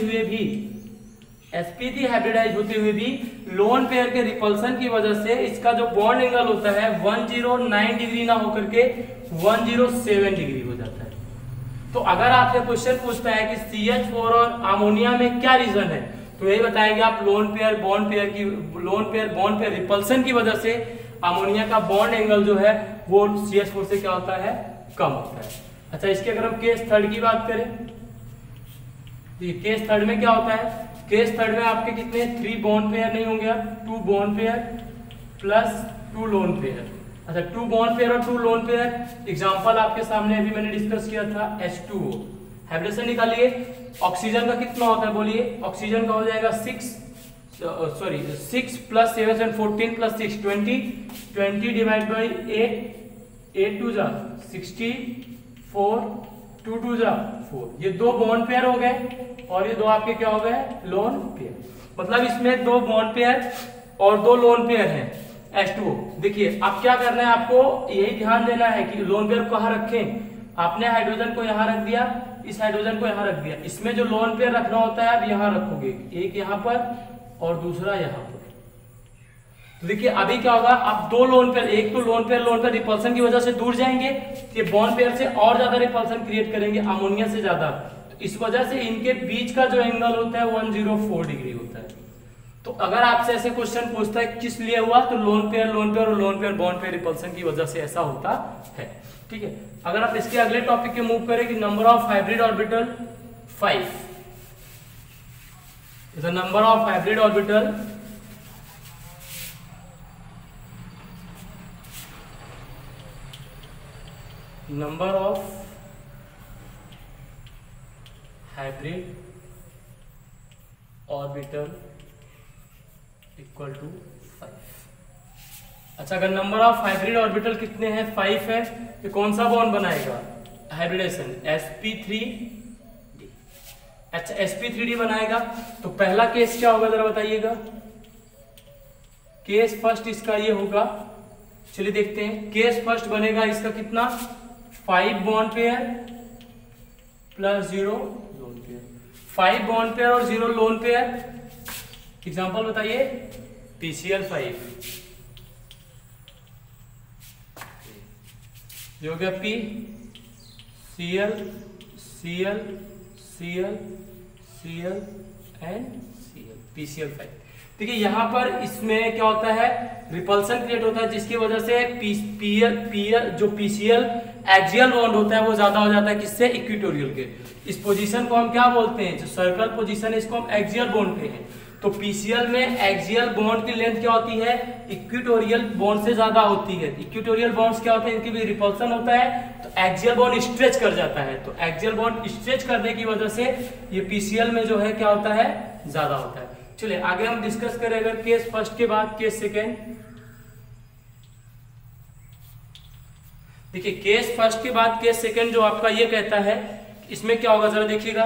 हुए भी लोन पेयर के रिपल्सन की वजह से इसका जो बॉन्ड एंगल होता है 109 डिग्री ना होकर के 107 डिग्री हो जाता है। तो अगर आपसे क्वेश्चन पूछता है कि CH4 और अमोनिया में क्या रीजन है, तो यही बताएंगे आप loan pair bond pair repulsion की वजह से अमोनिया का बॉन्ड एंगल जो है वो CH4 से क्या होता है, कम होता है। अच्छा, इसके अगर हम केस थर्ड की बात करें, केस थर्ड में क्या होता है, केस थर्ड में आपके कितने 3 बॉन्ड पेयर नहीं होंगे, 2 bond pair plus 2 lone pair. अच्छा, 2 बॉन्ड पेयर और 2 लोन पेयर, एग्जांपल आपके सामने अभी मैंने डिस्कस किया था H2O। हाइब्रिडेशन निकालिए, ऑक्सीजन का कितना होता है बोलिए, ऑक्सीजन का हो जाएगा 6 sorry 6 plus 7 and 14 plus 6 20 divide by 8 टू जा 64 2 जा 4। ये दो बॉन्ड पेयर हो गए और ये दो आपके क्या हो गए लोन पेयर। मतलब इसमें दो बॉन्ड पेयर और दो लोन पेयर हैं H2O। देखिए अब क्या करना है आपको यही ध्यान देना है कि लोन पेयर को कहाँ रखें। आपने हाइड्रोजन को यहाँ रख दिया, इस हाइड्रोजन को यहाँ रख दिया। इसमें जो लोन पेयर रखना होता है आप यहाँ रखोगे, एक यहाँ पर और दूसरा यहाँ पर। तो देखिए अभी क्या होगा, अब दो लोन पेयर, एक तो लोन पेयर रिपल्सन की वजह से दूर जाएंगे, ये बॉन्ड पेयर से और ज्यादा रिपल्सन क्रिएट करेंगे अमोनिया से ज्यादा। तो इस वजह से इनके बीच का जो एंगल होता है 104 डिग्री होता है। तो अगर आपसे ऐसे क्वेश्चन पूछता है किस लिए हुआ, तो लोन पेयर और lone pair bond pair repulsion की वजह से ऐसा होता है। ठीक है, अगर आप इसके अगले टॉपिक के मूव करें कि number of hybrid orbital 5, the number of hybrid orbital number of hybrid orbital equal to 5। अच्छा, अगर नंबर ऑफ हाइब्रिड ऑर्बिटल कितने हैं 5 है, तो कौन सा बॉन्ड बनाएगा हाइब्रिडेशन sp3d। अच्छा sp3d बनाएगा तो पहला केस क्या होगा जरा बताइएगा। केस फर्स्ट इसका ये होगा, चलिए देखते हैं। केस फर्स्ट बनेगा इसका कितना 5 bond pair plus 0 lone pair. 5 bond pair और 0 लोन पेयर। एग्जांपल बताइए PCl5, ये हो गया P Cl Cl Cl Cl and Cl PCl5। देखिए यहाँ पर इसमें क्या होता है रिपल्सन क्रिएट होता है, जिसकी वजह से जो PCl एक्सियल बॉन्ड होता है वो ज्यादा हो जाता है किससे इक्वेटोरियल के। इस पोजीशन को हम क्या बोलते हैं, जो सर्कल पोजीशन है इसको हम एक्सियल बॉन्ड कहते हैं। तो PCl में एक्सियल बॉन्ड की लेंथ क्या होती है इक्वेटोरियल बॉन्ड से ज्यादा होती है। इक्वेटोरियल बॉन्ड्स क्या होते हैं, इनकी भी रिपल्सन होता है, तो एक्सियल बॉन्ड स्ट्रेच कर जाता है। तो एक्सियल बॉन्ड स्ट्रेच करने की वजह से ये PCl में जो है क्या होता है ज्यादा होता है। चलिए आगे हम डिस्कस करें अगर केस फर्स्ट के बाद केस सेकेंड। देखिए केस फर्स्ट के बाद केस सेकेंड जो आपका ये कहता है, इसमें क्या होगा जरा देखिएगा।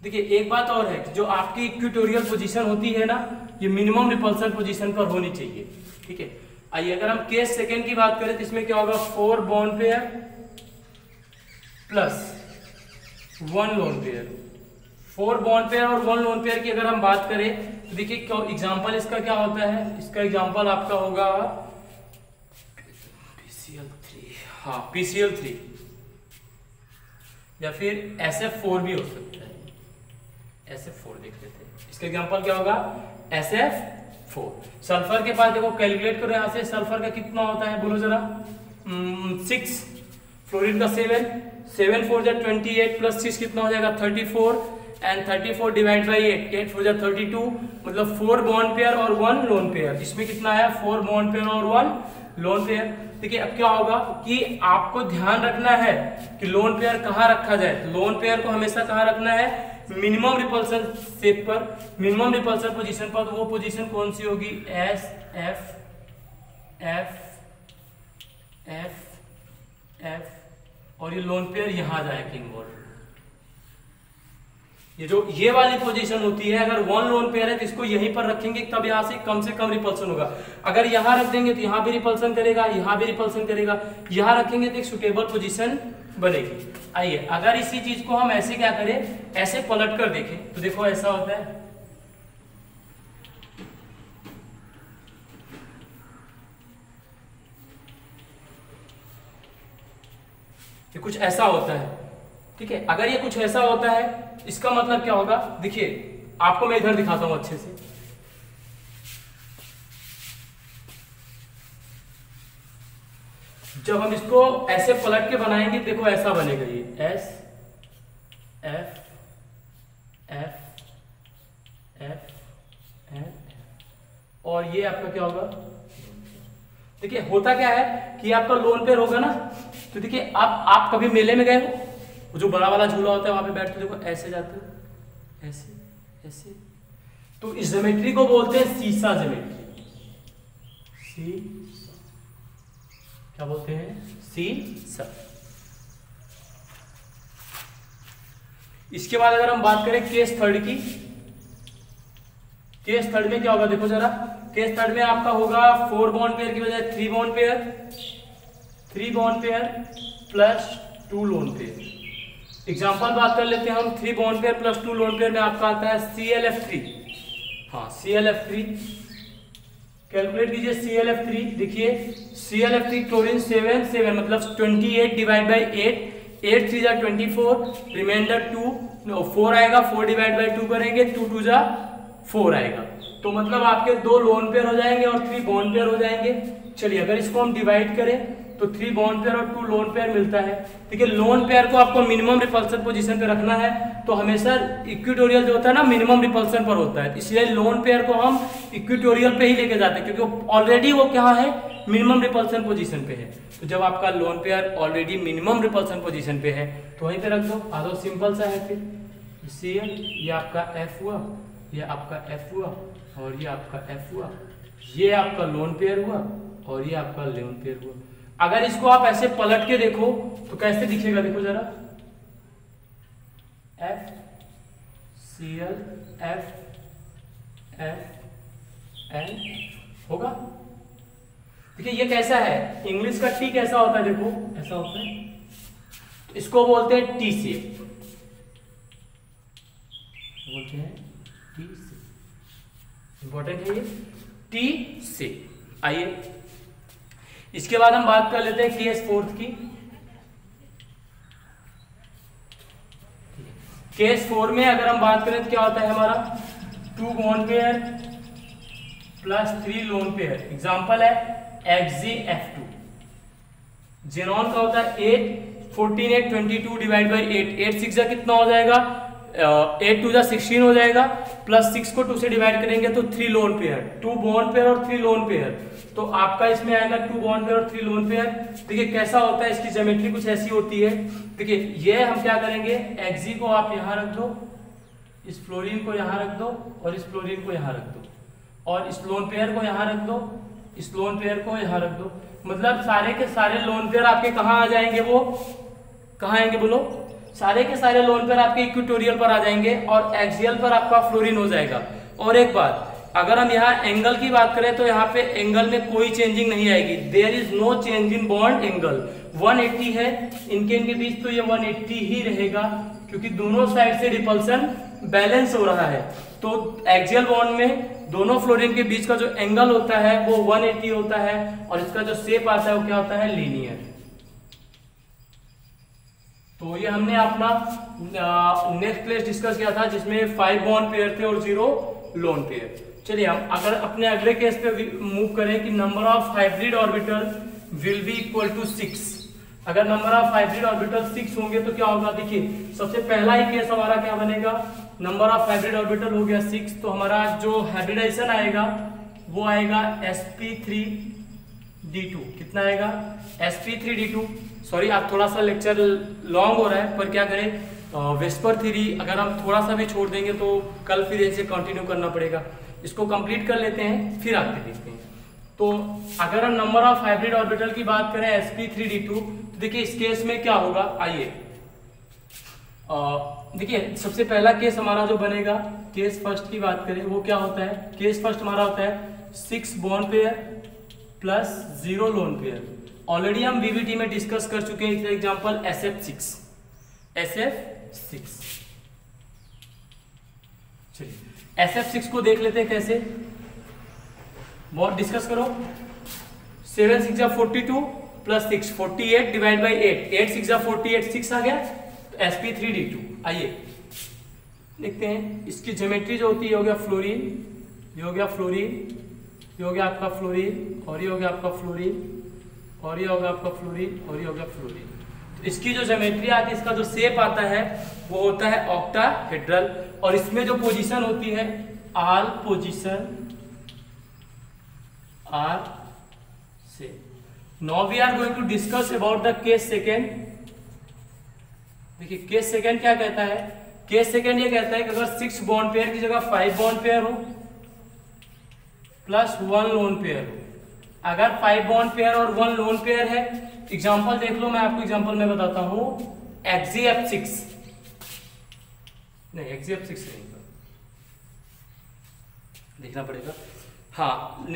देखिए एक बात और है, जो आपकी इक्वेटोरियल पोजीशन होती है ना, ये मिनिमम रिपल्सन पोजीशन पर होनी चाहिए। ठीक है, आइए अगर हम केस सेकेंड की बात करें तो इसमें क्या होगा 4 bond pair plus 1 lone pair. 4 bond pair और 1 लोन पेयर की अगर हम बात करें तो देखिए एग्जांपल इसका क्या होता है, इसका एग्जांपल आपका होगा PCl3, हाँ PCl3 या फिर SF4 भी हो सकता है। SF4 देख लेते हैं, इसका एग्जांपल क्या होगा SF4। सल्फर के पास देखो कैलकुलेट करो यहाँ से, सल्फर का कितना होता है बोलो जरा 6, फ्लोरीन का 7 4 जा 28 प्लस 6 कितना हो जाएगा 34 एंड 34 डिवाइड बाई 8 4 जा 32, मतलब 4 बॉन्ड पेयर और 1 लोन पेयर। इसमें कितना है 4 बॉन्ड पेयर और 1 लोन पेयर। देखिए अब क्या होगा कि आपको ध्यान रखना है कि लोन पेयर कहाँ रखा जाए। लोन पेयर को हमेशा कहाँ रखना है मिनिमम रिपल्सन शेप पर, मिनिमम रिपल्सन पोजीशन पर। तो वो पोजीशन कौन सी होगी S F F F F और ये लोन पेयर यहां जाए इन्वॉल्व। ये वाली पोजीशन होती है, अगर 1 लोन पेयर है तो इसको यहीं पर रखेंगे तब यहां से कम रिपल्सन होगा। अगर यहां रख देंगे तो यहां भी रिपल्सन करेगा, यहां भी रिपल्सन करेगा, यहां रखेंगे तो एक सुटेबल पोजीशन बनेगी। आइए अगर इसी चीज को हम ऐसे क्या करें, ऐसे पलट कर देखें तो देखो ऐसा होता है। ये कुछ ऐसा होता है, ठीक है। अगर ये कुछ ऐसा होता है इसका मतलब क्या होगा, देखिए आपको मैं इधर दिखाता हूं अच्छे से। जब हम इसको ऐसे पलट के बनाएंगे देखो ऐसा बनेगा, ये S F F F F और ये आपका क्या होगा। देखिए होता क्या है कि आपका लोन पेयर होगा ना, तो देखिए अब आप कभी मेले में गए हो, जो बड़ा वाला झूला होता है वहां पे बैठते देखो ऐसे जाते हो, ऐसे ऐसे। तो इस ज्योमेट्री को बोलते हैं सीसा ज्योमेट्री। सी क्या बोलते हैं? सीसा। इसके बाद अगर हम बात करें केस थर्ड की, केस थर्ड में क्या होगा देखो जरा। केस थर्ड में आपका होगा 4 बॉन्ड पेयर की बजाय 3 bond pair, 3 bond pair plus 2 lone pair. Example बात कर लेते हैं हम। 3 bond pair plus 2 lone pair में आपका आता है ClF3। हाँ ClF3 कैलकुलेट कीजिए। ClF3 देखिए, ClF3 क्लोरीन 7 7 मतलब 28 डिवाइड बाई 8, 8 3 जा 24, रिमाइंडर 2 4 आएगा, 4 डिवाइड बाई 2 करेंगे 2 2 जा 4 आएगा। तो मतलब आपके 2 लोन पेयर हो जाएंगे और 3 बॉन्ड पेयर हो जाएंगे। चलिए अगर इसको हम डिवाइड करें तो 3 बॉन्ड पेयर और 2 लोन पेयर मिलता है। ठीक है, लोन पेयर को आपको मिनिमम रिपल्सन पोजीशन पे रखना है, तो हमेशा इक्वेटोरियल जो होता है ना मिनिमम रिपल्सन पर होता है, इसलिए लोन पेयर को हम इक्वेटोरियल पे ही लेके जाते हैं क्योंकि ऑलरेडी वो क्या है, मिनिमम रिपल्सन पोजीशन पे है। तो जब आपका lone pair already minimum repulsion position पे है तो वहीं पे रख दो। आ दो, सिंपल सा है। फिर Cl ये आपका F हुआ, ये आपका F हुआ और ये आपका F हुआ, ये आपका लोन पेयर हुआ और ये आपका लोन पेयर हुआ। अगर इसको आप ऐसे पलट के देखो तो कैसे दिखेगा, देखो जरा। F Cl F F N होगा। देखिए ये कैसा है, इंग्लिश का टी कैसा होता है, देखो ऐसा होता है। इसको बोलते हैं टी शेप, बोलते हैं टी शेप। इंपॉर्टेंट है ये टी शेप। आइए इसके बाद हम बात कर लेते हैं केस फोर्थ की। केस 4 में अगर हम बात करें तो क्या होता है हमारा 2 bond pair plus 3 lone pair. Example है XgF2। जेनॉन का होता है 8 14 8 22 डिवाइड बाई 8, 8 6 जा कितना हो जाएगा, 8 2 जा 16 हो जाएगा, प्लस 6 को 2 से डिवाइड करेंगे तो 3 लोन पेयर, 2 बॉन्ड पेयर और 3 लोन पेयर। तो आपका इसमें आएगा 2 बॉन्ड पेयर और 3 लोन पेयर। देखिए कैसा होता है, इसकी ज्योमेट्री कुछ ऐसी होती है। देखिए ये हम क्या करेंगे, Xg को आप यहाँ रख दो, इस फ्लोरीन को यहाँ रख दो और इस फ्लोरीन को यहाँ रख दो, और इस लोन पेयर को यहाँ रख दो, इस लोन पेयर को यहाँ रख दो। मतलब सारे के सारे लोन पेयर आपके कहाँ आ जाएंगे, वो कहाँ आएंगे बोलो, सारे के सारे लोन पेयर आपके इक्वेटोरियल पर आ जाएंगे और एक्सियल पर आपका फ्लोरीन हो जाएगा। और एक बात, अगर हम यहाँ एंगल की बात करें तो यहाँ पे एंगल में कोई चेंजिंग नहीं आएगी। There is no change in bond angle. 180 है इनके बीच, तो ये 180 ही रहेगा क्योंकि दोनों साइड से रिपल्सन बैलेंस हो रहा है। तो एक्सियल बॉन्ड में दोनों फ्लोरीन के बीच का जो एंगल होता है वो 180 होता है और इसका जो शेप आता है वो क्या होता है, लीनियर। तो ये हमने अपना नेक्स्ट क्लास डिस्कस किया था जिसमें 5 बॉन्ड पेयर थे और 0 लोन पेयर। चलिए हम अगर अपने अगले केस पे मूव करें कि number of hybrid orbital will be equal to 6। अगर नंबर ऑफ हाइब्रिड ऑर्बिटल 6 होंगे तो क्या होगा, देखिए सबसे पहला ही केस हमारा क्या बनेगा, नंबर ऑफ हाइब्रिड ऑर्बिटल हो गया 6, तो हमारा जो हाइब्रिडाइजेशन आएगा वो आएगा sp3d2। कितना आएगा, sp3d2। सॉरी आप थोड़ा सा लेक्चर लॉन्ग हो रहा है पर क्या करें, वेस्पर थ्योरी अगर हम थोड़ा सा भी छोड़ देंगे तो कल फिर इसे कंटिन्यू करना पड़ेगा। इसको कंप्लीट कर लेते हैं फिर आगे देखते हैं। तो अगर हम नंबर ऑफ हाइब्रिड ऑर्बिटल की बात करें sp3d2, तो देखिए इस केस में क्या होगा, आइए देखिए सबसे पहला केस हमारा जो बनेगा, केस फर्स्ट की बात करें वो क्या होता है, केस फर्स्ट हमारा होता है 6 bond pair plus 0 lone pair. Already हम VBT में डिस्कस कर चुके हैं। Example SF6। चलिए SF6 को देख लेते हैं कैसे, बहुत डिस्कस करो। 7 6 जा 42 प्लस 6 48 डिवाइड बाई 8, 8 6 जा 48, 6 आ गया, तो sp3d2। आइए देखते हैं इसकी ज्योमेट्री जो होती है, हो गया फ्लोरीन, ये हो गया फ्लोरीन, ये हो गया आपका फ्लोरीन और ये हो गया आपका फ्लोरीन और ये हो गया आपका फ्लोरीन और ये हो गया फ्लोरीन। तो इसकी जो ज्योमेट्री आती है, इसका जो शेप आता है वो होता है ऑक्टाहेड्रल, और इसमें जो पोजीशन होती है आल पोजीशन आर से। Now we are going to discuss about the case second. देखिए केस सेकेंड क्या कहता है, केस सेकंड ये कहता है कि अगर 6 बॉन्ड पेयर की जगह 5 बॉन्ड पेयर हो प्लस 1 लोन पेयर हो, अगर 5 बॉन्ड पेयर और 1 लोन पेयर है, एग्जांपल देख लो, मैं आपको एग्जांपल में बताता हूं, XgF6 नहीं, XgF6 नहीं देखना पड़ेगा, हाँ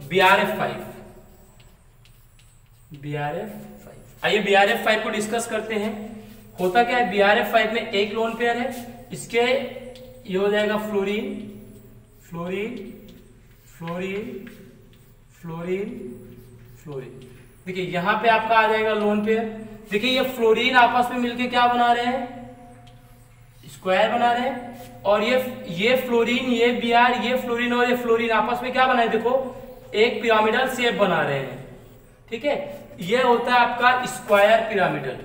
BRF5 आइए BRF5 को डिस्कस करते हैं। होता क्या है, BRF5 में एक लोन पेयर है, इसके ये हो जाएगा fluorine fluorine fluorine fluorine fluorine. देखिए यहां पे आपका आ जाएगा लोन पेयर। देखिए ये फ्लोरीन आपस में मिलके क्या बना रहे हैं, स्क्वायर बना रहे हैं, और ये फ्लोरीन, ये Br, ये फ्लोरीन और ये फ्लोरीन आपस में क्या बना है, देखो एक पिरामिडल शेप बना रहे हैं। ठीक है, ये होता है आपका स्क्वायर पिरामिडल।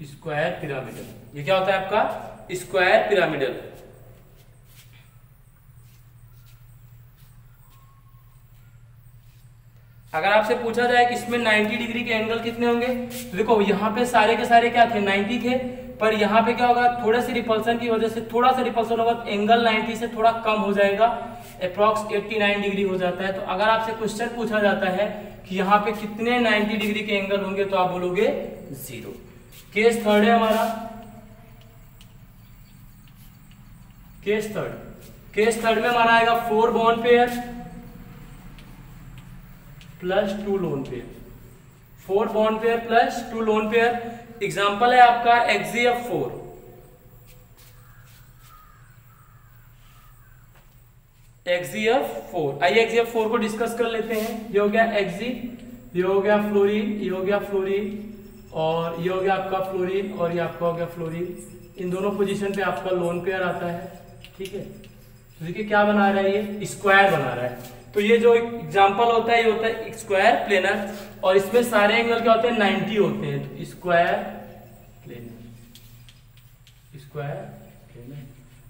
स्क्वायर पिरामिडल, ये क्या होता है आपका स्क्वायर पिरामिडल। अगर आपसे पूछा जाए कि इसमें 90 डिग्री के एंगल कितने होंगे, तो देखो यहाँ पे सारे के सारे क्या थे, 90 थे, पर यहाँ पे क्या होगा, थोड़े से रिपल्सन की वजह से थोड़ा सा रिपल्सन होगा, तो एंगल 90 से थोड़ा कम हो जाएगा, अप्रॉक्स 89 डिग्री हो जाता है। तो अगर आपसे क्वेश्चन पूछा जाता है कि यहाँ पे कितने 90 डिग्री के एंगल होंगे, तो आप बोलोगे 0। केस थर्ड है हमारा, केस थर्ड में हमारा आएगा 4 bond pair plus 2 lone pair, 4 bond pair plus 2 lone pair. Example है आपका XgF4, आइए XgF4 को डिस्कस कर लेते हैं। ये हो गया Xg, ये हो गया फ्लोरीन, ये हो गया फ्लोरीन, और ये हो गया आपका फ्लोरीन, और ये आपका हो गया फ्लोरीन। इन दोनों पोजीशन पे आपका लोन पेयर आता है। ठीक है, तो देखिए क्या बना रहा है, ये स्क्वायर बना रहा है। तो ये जो एग्जांपल होता है, ये होता है स्क्वायर प्लेनर, और इसमें सारे एंगल क्या होते हैं, 90 होते हैं। तो स्क्वायर प्लेनर, स्क्वायर प्लेनर।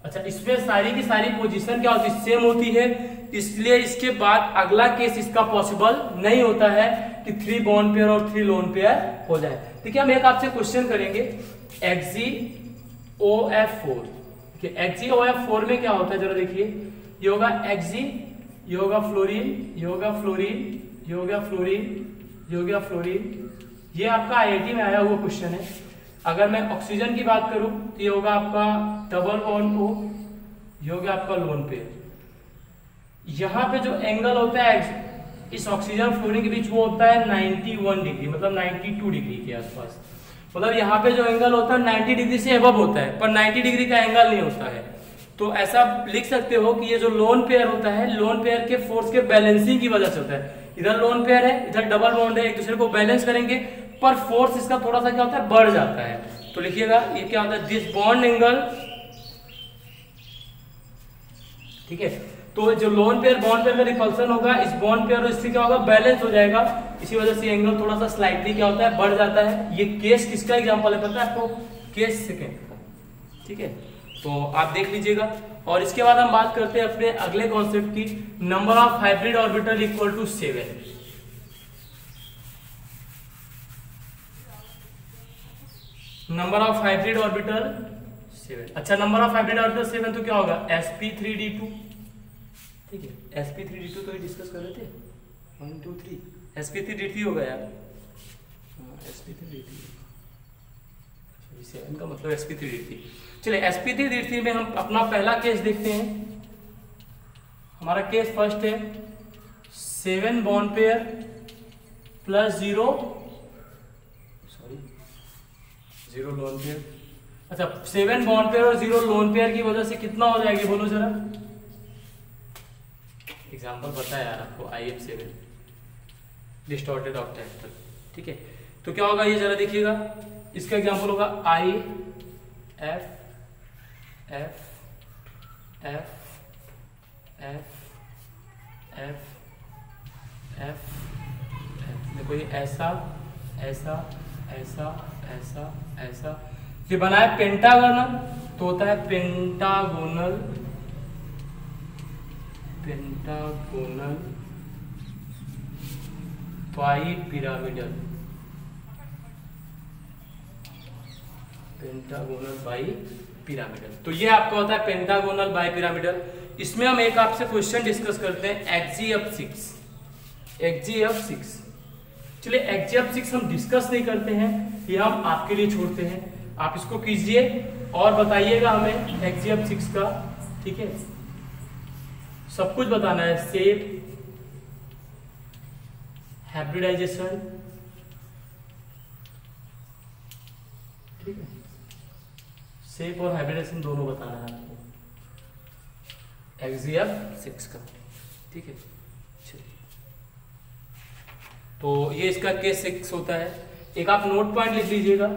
अच्छा, इसमें सारी की सारी पोजीशन क्या होती है, सेम होती है, इसलिए इसके बाद अगला केस इसका पॉसिबल नहीं होता है कि 3 बॉन्ड पेयर और 3 लोन पेयर हो जाए। देखिए हम एक आपसे क्वेश्चन करेंगे, XgOF4। XgOF4 में क्या होता है, जरा देखिए, ये होगा Xg, ये होगा फ्लोरीन, ये होगा फ्लोरीन, ये होगा फ्लोरीन, ये होगा फ्लोरीन। ये आपका IIT में आया हुआ क्वेश्चन है। अगर मैं ऑक्सीजन की बात करूं तो ये होगा आपका डबल बॉन्ड O, ये हो गया आपका लोन पेयर। यहाँ पे जो एंगल होता है इस ऑक्सीजन फ्लोरीन के बीच, वो होता है 91 डिग्री, मतलब 92 डिग्री के आसपास। मतलब यहाँ पे जो एंगल होता है 90 डिग्री से अबव होता है, पर 90 डिग्री का एंगल नहीं होता है। तो ऐसा लिख सकते हो कि ये जो लोन पेयर होता है, लोन पेयर के फोर्स के बैलेंसिंग की वजह से होता है। इधर लोन पेयर है, इधर डबल बॉन्ड है, एक दूसरे को बैलेंस करेंगे, पर फोर्स इसका थोड़ा सा क्या होता है, बढ़ जाता है। तो लिखिएगा ये क्या होता है, दिस बॉन्ड एंगल। ठीक है, तो जो लोन पेयर बॉन्ड पेयर में रिपल्सन होगा, इस बॉन्ड पेयर और इससे क्या होगा, बैलेंस हो जाएगा। इसी वजह से एंगल थोड़ा सा स्लाइटली क्या होता है, बढ़ जाता है। ये केस किसका एग्जांपल है पता है आपको, केस सेकंड का। ठीक है, तो आप देख लीजिएगा। और इसके बाद हम बात करते हैं अपने अगले कॉन्सेप्ट की, number of hybrid orbital equal to 7। Number of hybrid orbital 7। अच्छा, नंबर ऑफ हाइब्रिड ऑर्बिटल 7 तो क्या होगा, sp3d2। ठीक है, sp3d2 तो डिस्कस कर रहे थे, 1 2 3 sp3d3 होगा यार, sp3d3 7 का मतलब sp3d3। चलिए sp3d3 में हम अपना पहला केस देखते हैं। हमारा केस फर्स्ट है 7 bond pair plus 0 lone pair. अच्छा, 7 बॉन्ड पेयर और 0 लोन पेयर की वजह से कितना हो जाएगी, बोलो जरा। एग्जांपल बताया यार आपको, IF7 डिस्टॉर्टेड ऑक्टेट्रल। ठीक है, तो क्या होगा ये जरा देखिएगा, इसका एग्जांपल होगा IF F F F F F F। देखो ये ऐसा ऐसा ऐसा ऐसा ऐसा, ये बना है पेंटागोनल, तो होता है pentagonal bi pyramidal, pentagonal bi pyramidal. तो ये आपका होता है पेंटागोनल बाई पिरामिडल। इसमें हम एक आपसे क्वेश्चन डिस्कस करते हैं, XGF6। XGF6, चलिए XGF6 हम डिस्कस नहीं करते हैं, ये हम आपके लिए छोड़ते हैं। आप इसको कीजिए और बताइएगा हमें XGF6 का, ठीक है। सब कुछ बताना है, शेप, हाइब्रिडाइजेशन, ठीक है, शेप और हाइब्रिडाइजेशन दोनों बताना है आपको XGF6 का, ठीक है। तो ये इसका केस 6 होता है। एक आप नोट पॉइंट लिख लीजिएगा।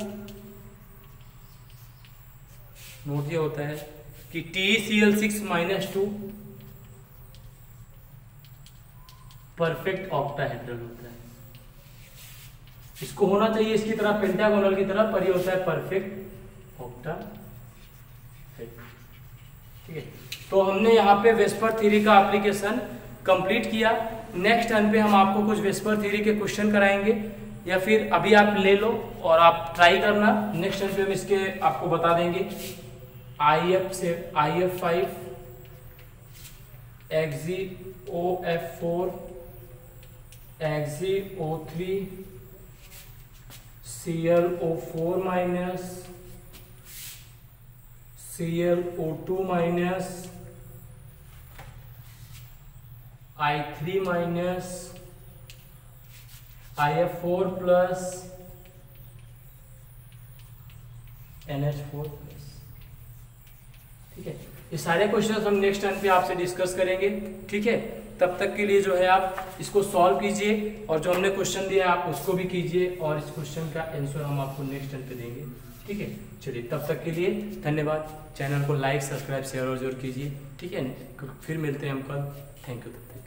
नोट ये होता है कि TeCl6-2 परफेक्ट ऑक्टाहेड्रल होता है। इसको होना चाहिए इसकी तरह, पेंटागोनल की तरह, पर ये होता है परफेक्ट ऑक्टाहेड्रल, ठीक है। तो हमने यहाँ पे वेस्पर थ्योरी का एप्लीकेशन कंप्लीट किया। नेक्स्ट टर्न पे हम आपको कुछ वेस्पर थ्योरी के क्वेश्चन कराएंगे, या फिर अभी आप ले लो और आप ट्राई करना। नेक्स्ट टर्न पे हम इसके आपको बता देंगे। IF5, XeOF4, XeO3, ClO4-, ClO2-, I3-, IF4+, NH4+, ठीक है। ये सारे क्वेश्चन हम नेक्स्ट टाइम पे आपसे डिस्कस करेंगे, ठीक है। तब तक के लिए जो है आप इसको सॉल्व कीजिए, और जो हमने क्वेश्चन दिया आप उसको भी कीजिए, और इस क्वेश्चन का आंसर हम आपको नेक्स्ट टाइम पे देंगे, ठीक है। चलिए, तब तक के लिए धन्यवाद। चैनल को लाइक, सब्सक्राइब, शेयर और जरूर कीजिए, ठीक है। फिर मिलते हैं हम कल। थैंक यू, तब तक।